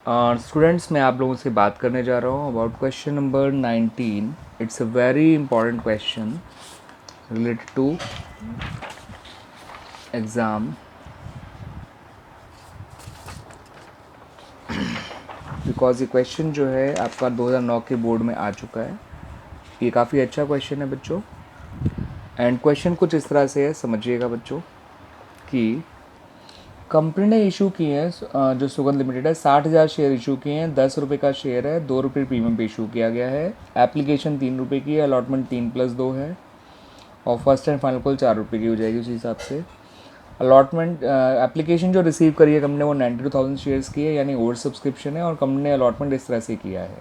Students मैं आप लोगों से बात करने जा रहा हूँ about question number 19। It's a very important question related to exam because ये क्वेश्चन जो है आपका 2009 के बोर्ड में आ चुका है। ये काफ़ी अच्छा क्वेश्चन है बच्चों। एंड क्वेश्चन कुछ इस तरह से है, समझिएगा बच्चों कि कंपनी ने इशू किए हैं जो सुगंध लिमिटेड है 60,000 शेयर इशू किए हैं। 10 रुपये का शेयर है, 2 रुपये प्रीमियम पे इशू किया गया है। एप्लीकेशन 3 रुपये की है, अलॉटमेंट 3+2 है और फर्स्ट एंड फाइनल कॉल 4 रुपये की हो जाएगी उसी हिसाब से। अलॉटमेंट एप्लीकेशन जो रिसीव करी है कंपनी ने वो 92,000 शेयर्स की है, यानी ओवर सब्सक्रिप्शन है। और कंपनी ने अलॉटमेंट इस तरह से किया है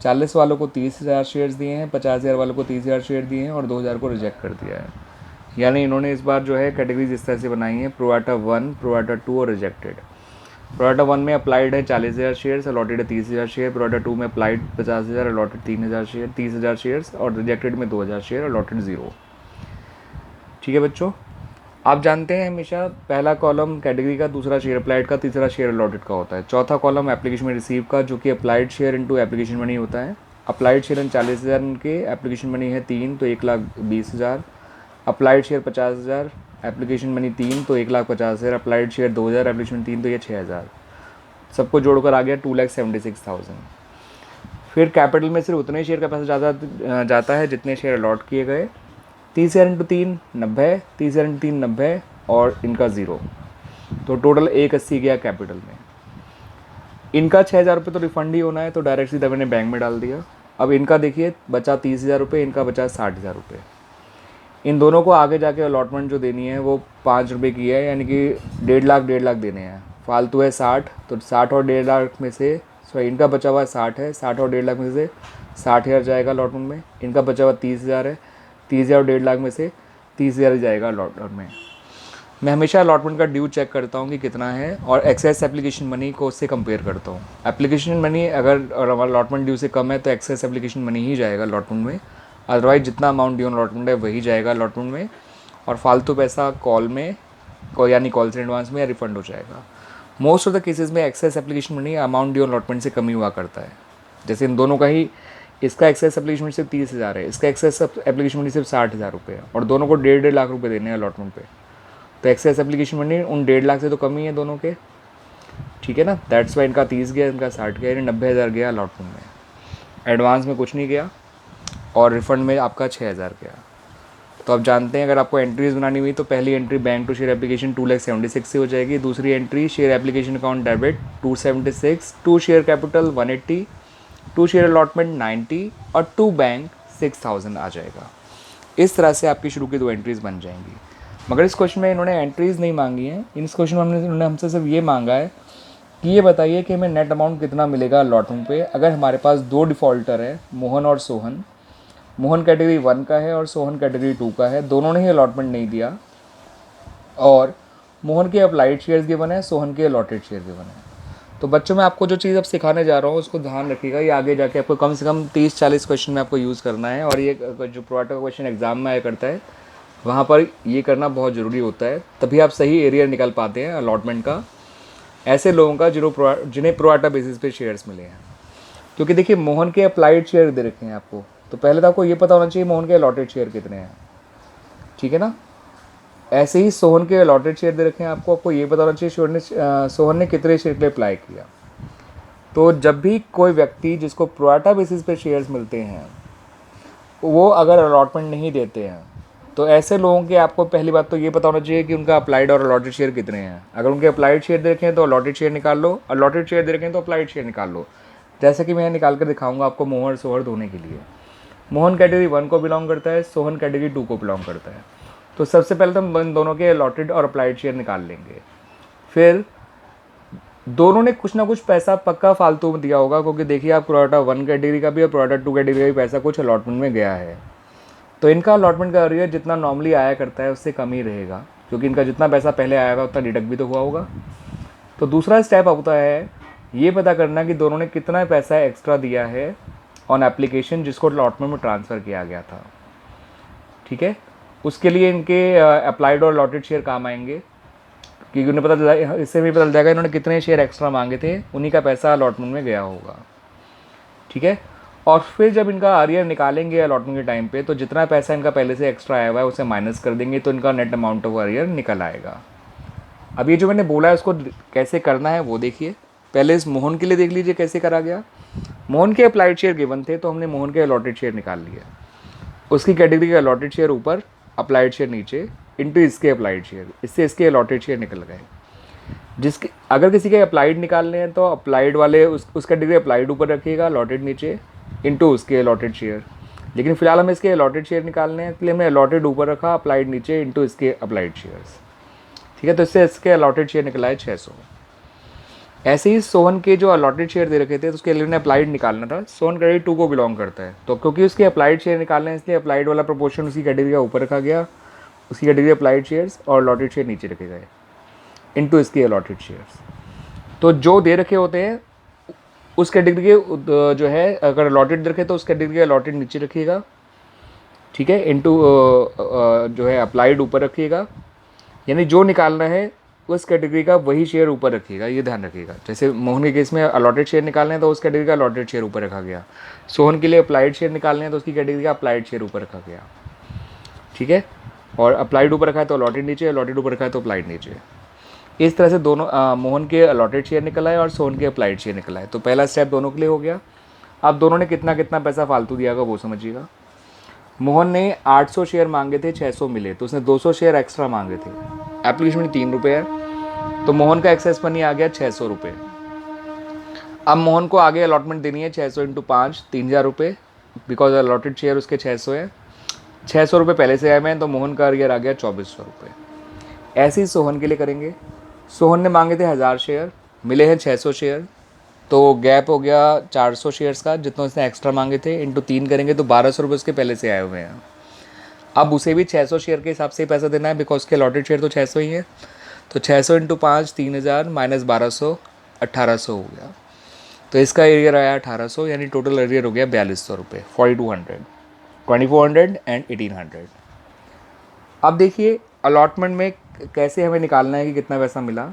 40 वालों को 30,000 शेयर्स दिए हैं, 50,000 वालों को 30,000 शेयर दिए हैं और 2,000 को रिजेक्ट कर दिया है। यानी इन्होंने इस बार जो है कैटेगरीज इस तरह से बनाई है प्रोराटा 1, प्रोराटा 2 और रिजेक्टेड। प्रोराटा 1 में अप्लाइड है 40,000 शेयर्स, अलॉटेड है 30,000 शेयर। प्रोराटा 2 में अप्लाइड 50,000, अलॉटेड 3,000 शेयर 30,000 शेयर्स और रिजेक्टेड में 2,000 शेयर, अलॉटेड 0। ठीक है बच्चों, आप जानते हैं हमेशा पहला कॉलम कैटेगरी का, दूसरा शेयर अप्लाइड का, तीसरा शेयर अलॉटेड का होता है। चौथा कॉलम एप्लीकेशन में रिसीव का, जो कि applied share into application money होता है। अप्लाइड शेयर 40,000 इनके, एप्लीकेशन मनी है 3 तो 1,20,000। अप्लाइड शेयर 50,000, एप्लीकेशन मनी 3 तो 1,50,000। अप्लाइड शेयर 2,000, एप्लीकेशन 3 तो ये 6,000। सबको जोड़कर आ गया 2,76,000। फिर कैपिटल में सिर्फ उतने शेयर का पैसा जाता है जितने शेयर अलॉट किए गए। 30,000 इंटू 3 90, 30,000 इंटू 3 90 और इनका 0, तो टोटल 180 गया कैपिटल में। इनका 6,000 रुपये तो रिफंड ही होना है, तो डायरेक्ट सीधा मैंने बैंक में डाल दिया। अब इनका देखिए बचा 30,000 रुपये, इनका बचा 60,000 रुपये। इन दोनों को आगे जाके अलॉटमेंट जो देनी है वो 5 रुपये की है, यानी कि 1,50,000 देने हैं। फालतू है 60, तो 60 और 1,50,000 में से इनका बचा हुआ 60 है, 60 और 1,50,000 में से 60,000 जाएगा अलॉटमेंट में। इनका बचा हुआ 30,000 है, 30,000 और 1,50,000 में से 30,000 जाएगा अलॉटमेंट में। मैं हमेशा अलॉटमेंट का ड्यू चेक करता हूँ कि कितना है और एक्सेस एप्लीकेशन मनी को उससे कंपेयर करता हूँ। एप्लीकेशन मनी अगर अलॉटमेंट ड्यू से कम है तो एक्सेस एप्लीकेशन मनी ही जाएगा अलॉटमेंट में। अदरवाइज जितना अमाउंट ड्यू अलॉटमेंट है वही जाएगा अलॉटमेंट में, और फालतू पैसा कॉल में यानी कॉल से एडवांस में या रिफंड हो जाएगा। मोस्ट ऑफ द केसेस में excess application money amount due allotment से कम ही हुआ करता है। जैसे इन दोनों का ही, इसका एक्सेस एप्लीकेशन मनी सिर्फ 30,000 है, इसका एक्सेस एप्लीकेशन मनी सिर्फ 60,000 रुपये है और दोनों को 1.5 लाख रुपये देने हैं अलॉटमेंट पे। तो एक्सेस एप्लीकेशन मनी उन 1.5 लाख से तो कम ही है दोनों के। ठीक है ना, दैट्स वाई इनका 30 गया, इनका 60 गया, यानी 90,000 गया अलॉटमेंट में। एडवांस में कुछ नहीं गया और रिफंड में आपका 6,000 गया। तो आप जानते हैं अगर आपको एंट्रीज बनानी हुई तो पहली entry bank to share application 2,76,000 से हो जाएगी। दूसरी entry share application account debit 276, to share capital 180, to share allotment 90 और टू बैंक 6,000 आ जाएगा। इस तरह से आपकी शुरू की 2 एंट्रीज बन जाएंगी। मगर इस क्वेश्चन में इन्होंने एंट्रीज नहीं मांगी हैं। इस क्वेश्चन में इन्होंने हमसे सिर्फ ये मांगा है कि ये बताइए कि हमें नेट अमाउंट कितना मिलेगा अलॉटमेंट पे अगर हमारे पास 2 डिफ़ॉल्टर है, मोहन और सोहन। मोहन कैटेगरी 1 का है और सोहन कैटेगरी 2 का है, दोनों ने ही अलॉटमेंट नहीं दिया और मोहन के अप्लाइड शेयर्स गिवन है, सोहन के अलॉटेड शेयर गिवन है। तो बच्चों मैं आपको जो चीज़ अब सिखाने जा रहा हूँ उसको ध्यान रखिएगा, ये आगे जाके आपको कम से कम 30-40 क्वेश्चन में आपको यूज़ करना है। और ये जो प्रोवाइड का क्वेश्चन एग्जाम में आया करता है वहाँ पर ये करना बहुत ज़रूरी होता है, तभी आप सही एरिया निकाल पाते हैं अलॉटमेंट का ऐसे लोगों का जिन्हें प्रोराटा बेसिस पे शेयर्स मिले हैं। क्योंकि देखिए मोहन के अप्लाइड शेयर दे रखे हैं आपको, तो पहले तो आपको ये पता होना चाहिए मोहन के अलॉटेड शेयर कितने हैं। ठीक है ना, ऐसे ही सोहन के अलॉटेड शेयर दे रखे हैं आपको ये पता होना चाहिए सोहन ने कितने शेयर के लिए अप्लाई किया। तो जब भी कोई व्यक्ति जिसको प्रोराटा बेसिस पे शेयर्स मिलते हैं वो अगर अलॉटमेंट नहीं देते हैं तो ऐसे लोगों के आपको पहली बात तो ये पता होना चाहिए कि उनका अप्लाइड और अलॉटेड शेयर कितने हैं। अगर उनके अप्लाइड शेयर दे रखे हैं तो अलॉटेड शेयर निकाल लो, अलॉटेड शेयर दे रखे हैं तो अप्लाइड शेयर निकाल लो। जैसे कि मैं निकाल कर दिखाऊंगा आपको मोहन सोहर धोने के लिए। मोहन कैटेगरी 1 को बिलोंग करता है, सोहन कैटेगरी 2 को बिलोंग करता है। तो सबसे पहले तो हम इन दोनों के अलॉटेड और अप्लाइड शेयर निकाल लेंगे। फिर दोनों ने कुछ ना कुछ पैसा पक्का फालतू में दिया होगा, क्योंकि देखिए आप प्रोराटा 1 कैटेगरी का भी और प्रोराटा 2 कैटेगरी का भी पैसा कुछ अलॉटमेंट में गया है। तो इनका अलॉटमेंट का एरिया जितना नॉर्मली आया करता है उससे कम ही रहेगा, क्योंकि इनका जितना पैसा पहले आया होगा उतना डिडक्ट भी तो हुआ होगा। तो दूसरा स्टेप होता है ये पता करना कि दोनों ने कितना पैसा एक्स्ट्रा दिया है ऑन एप्लीकेशन जिसको अलॉटमेंट में ट्रांसफ़र किया गया था। ठीक है, उसके लिए इनके अप्लाइड और अलॉटेड शेयर काम आएंगे। क्योंकि उन्हें पता चला, इससे भी पता जाएगा इन्होंने कितने शेयर एक्स्ट्रा मांगे थे, उन्हीं का पैसा अलॉटमेंट में गया होगा। ठीक है। और फिर जब इनका आरियर निकालेंगे अलॉटमेंट के टाइम पे, तो जितना पैसा इनका पहले से एक्स्ट्रा आया हुआ है उसे माइनस कर देंगे, तो इनका नेट अमाउंट ऑफ आरियर निकल आएगा। अब ये जो मैंने बोला है उसको कैसे करना है वो देखिए। पहले इस मोहन के लिए देख लीजिए कैसे करा गया। मोहन के अप्लाइड शेयर गिवन थे, तो हमने मोहन के अलॉटेड शेयर निकाल लिया। उसकी कैटेगरी के अलॉटेड शेयर ऊपर, अप्लाइड शेयर नीचे, इनटू इसके अप्लाइड शेयर, इससे इसके अलॉटेड शेयर निकल गए। जिसके अगर किसी के अप्लाइड निकालने हैं तो अप्लाइड वाले उस कैटेगरी अप्लाइड ऊपर रखिएगा, अलॉटेड नीचे, इनटू उसके अलॉटेड शेयर। लेकिन फिलहाल हमें इसके अलॉटेड शेयर निकालने हैं, इसलिए हमने अलॉटेड ऊपर रखा, अप्लाइड नीचे, इनटू इसके अप्लाइड शेयर्स। ठीक है, तो इससे इसके अलॉटेड शेयर निकला है 600। ऐसे ही सोहन के जो अलॉटेड शेयर दे रखे थे तो उसके लिए उन्हें अप्लाइड निकालना था। सोहन कैटेगरी 2 को बिलोंग करता है, तो क्योंकि उसके अप्लाइड शेयर निकालने हैं इसलिए अप्लाइड वाला प्रोपोर्शन उसी कैटेगरी का ऊपर रखा गया, उसकी कैटेगरी अप्लाइड शेयर्स, और अलॉटेड शेयर नीचे रखे गए इनटू इसके अलॉटेड शेयर्स। तो जो दे रखे होते हैं उस कैटेगरी के जो है, अगर अलॉटेड दे रखे तो उस कैटेगरी के अलॉटेड नीचे रखिएगा। ठीक है, इनटू जो है अप्लाइड ऊपर रखिएगा, यानी जो निकालना है उस कैटेगरी का वही शेयर ऊपर रखिएगा, ये ध्यान रखिएगा। जैसे मोहन के केस में अलॉटेड शेयर निकालने हैं तो उस कैटेगरी का अलॉटेड शेयर ऊपर रखा गया। सोहन के लिए अप्लाइड शेयर निकालने हैं तो उसकी कैटेगरी का अप्लाइड शेयर ऊपर रखा गया। ठीक है, और अप्लाइड ऊपर रखा है तो अलॉटेड नीचे, अलॉटेड ऊपर रखा है तो अप्लाइड नीचे। इस तरह से दोनों मोहन के अलॉटेड शेयर निकला है और सोहन के अप्लाइड शेयर निकला है। तो पहला स्टेप दोनों के लिए हो गया। अब दोनों ने कितना कितना पैसा फालतू दिया होगा वो समझिएगा। मोहन ने 800 शेयर मांगे थे, 600 मिले, तो उसने 200 शेयर एक्स्ट्रा मांगे थे। एप्लीकेशन में 3 रुपये है, तो मोहन का एक्सेस मनी आ गया 600 रुपये। अब मोहन को आगे अलॉटमेंट देनी है 600 इंटू 5, 3000 रुपये, बिकॉज अलॉटेड शेयर उसके 600 है। 600 रुपये पहले से आए हुए हैं, तो मोहन का अरियर आ गया 2400 रुपये। ऐसे ही सोहन के लिए करेंगे। सोहन ने मांगे थे 1000 शेयर, मिले हैं 600 शेयर, तो गैप हो गया 400 शेयर्स का, जितना उसने एक्स्ट्रा मांगे थे, इंटू 3 करेंगे तो 1200 रुपये उसके पहले से आए हुए हैं। अब उसे भी 600 शेयर के हिसाब से ही पैसा देना है, बिकॉज उसके अलॉटेड शेयर तो 600 ही है। तो 600 इंटू 5, 3000 माइनस 1200, 1800 हो गया। तो इसका एरियर आया 1800, यानी टोटल एरियर हो गया 4200 रुपये, 4200, 2400 एंड 1800। अब देखिए अलॉटमेंट में कैसे हमें निकालना है कि कितना पैसा मिला।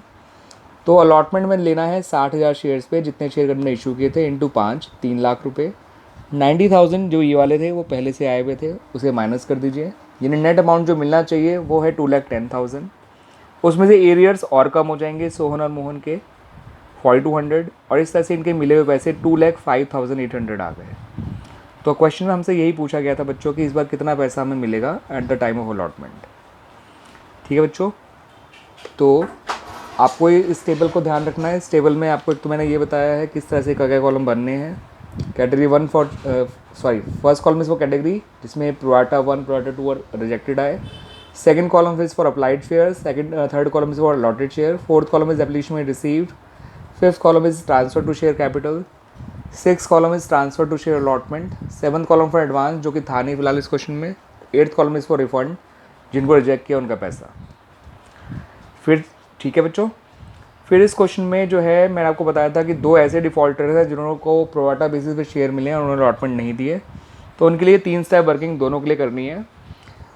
तो अलॉटमेंट में लेना है 60,000 शेयर्स पे, जितने शेयर हमने इशू किए थे, इंटू 5, 3 लाख रुपये। 90,000 जो ये वाले थे वो पहले से आए हुए थे, उसे माइनस कर दीजिए, यानी नेट अमाउंट जो मिलना चाहिए वो है 2,10,000। उसमें से एरियर्स और कम हो जाएंगे सोहन और मोहन के 4200, और इस तरह से इनके मिले हुए पैसे 2,05,800 आ गए। तो क्वेश्चन में हमसे यही पूछा गया था बच्चों कि इस बार कितना पैसा हमें मिलेगा at the time of allotment. ठीक है बच्चों, तो आपको इस टेबल को ध्यान रखना है। इस टेबल में आपको एक तो मैंने ये बताया है किस तरह से क्या कॉलम बनने हैं। Category 1 for first column is for category जिसमें प्रोराटा 1, प्रोराटा 2 और रिजेक्टेड आए। Second column is for applied share, third column is for allotted share, fourth column is application money received, fifth column is transfer to share capital, six column is transfer to share allotment, seventh column for advance जो कि था नहीं फिलहाल इस question में, eighth column is for refund जिनको reject किया उनका पैसा। फिर ठीक है बच्चों, फिर इस क्वेश्चन में जो है मैंने आपको बताया था कि दो ऐसे डिफॉल्टर्स हैं जिन्होंने को प्रोराटा बेसिस पे शेयर मिले हैं और उन्होंने अलॉटमेंट नहीं दिए, तो उनके लिए 3 स्टेप वर्किंग दोनों के लिए करनी है।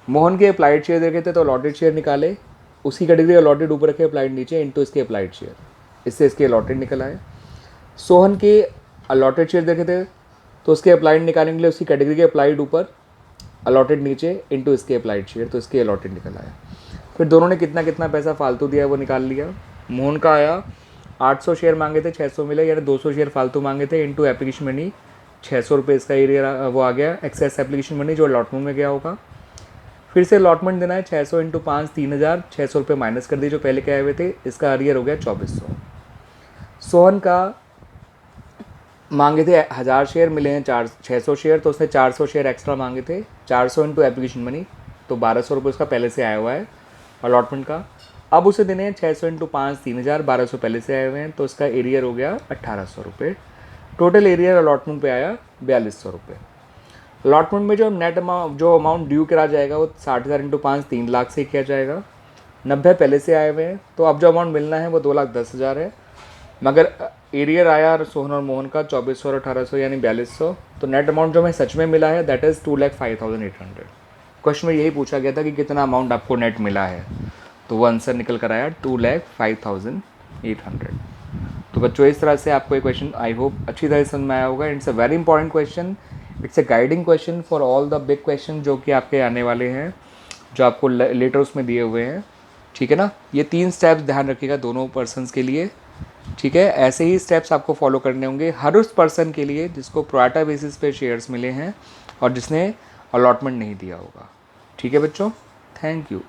मोहन के अप्लाइड शेयर देखे थे तो अलॉटेड शेयर निकाले, उसकी कैटेगरी अलॉटेड ऊपर रखे, अप्लाइड नीचे, इनटू इसके अप्लाइड शेयर, इससे इसके अलॉटेड निकल आए। सोहन के अलॉटेड शेयर देखे थे तो उसके अप्लाइड निकालने के लिए उसकी कैटेगरी के अप्लाइड ऊपर, अलॉटेड नीचे, इनटू इसके अप्लाइड शेयर, तो इसके अलॉटेड निकल आया। फिर दोनों ने कितना कितना पैसा फालतू दिया है वो निकाल लिया। मोहन का आया 800 शेयर मांगे थे, 600 मिले, यानी 200 शेयर फालतू मांगे थे, इनटू एप्लीकेशन मनी 600 रुपये इसका एरिया वो आ गया, एक्सेस एप्लीकेशन मनी जो अलॉटमेंट में गया होगा। फिर से अलॉटमेंट देना है 600 इंटू 5, 3000, 600 रुपये माइनस कर दिए जो पहले के आए हुए थे, इसका एरियर हो गया 2400। सोहन का मांगे थे 1000 शेयर, मिले हैं 600 शेयर, तो उसने 400 शेयर एक्स्ट्रा मांगे थे, 400 इंटू एप्लीकेशन मनी, तो 1200 रुपये उसका पहले से आया हुआ है अलॉटमेंट का। अब उसे देने हैं 600 इंटू 5, 3000, 1200 पहले से आए हुए हैं, तो इसका एरियर हो गया 1800 रुपये। टोटल एरियर अलॉटमेंट पे आया 4200 रुपये। अलॉटमेंट में जो नेट अमाउंट ड्यू करा जाएगा वो 60,000 इंटू 5, 3 लाख से किया जाएगा। 90 पहले से आए हुए हैं, तो अब जो अमाउंट मिलना है वो 2,10,000 है, मगर एरियर आया सोहन और मोहन का 2400 और 1800 यानी 4200, तो नेट अमाउंट जो हमें सच में मिला है दैट इज़ 2,05,800। क्वेश्चन में यही पूछा गया था कि कितना अमाउंट आपको नेट मिला है, तो वो आंसर निकल कर आया 2,05,800। तो बच्चों इस तरह से आपको ये क्वेश्चन आई होप अच्छी तरह समझ में आया होगा। It's a very important question, it's a guiding question for all the big question जो कि आपके आने वाले हैं, जो आपको लेटर उसमें दिए हुए हैं। ठीक है ना, ये 3 स्टेप्स ध्यान रखिएगा दोनों पर्सनस के लिए। ठीक है, ऐसे ही स्टेप्स आपको फॉलो करने होंगे हर उस पर्सन के लिए जिसको प्रोराटा बेसिस पे शेयर्स मिले हैं और जिसने अलॉटमेंट नहीं दिया होगा। ठीक है बच्चों, थैंक यू।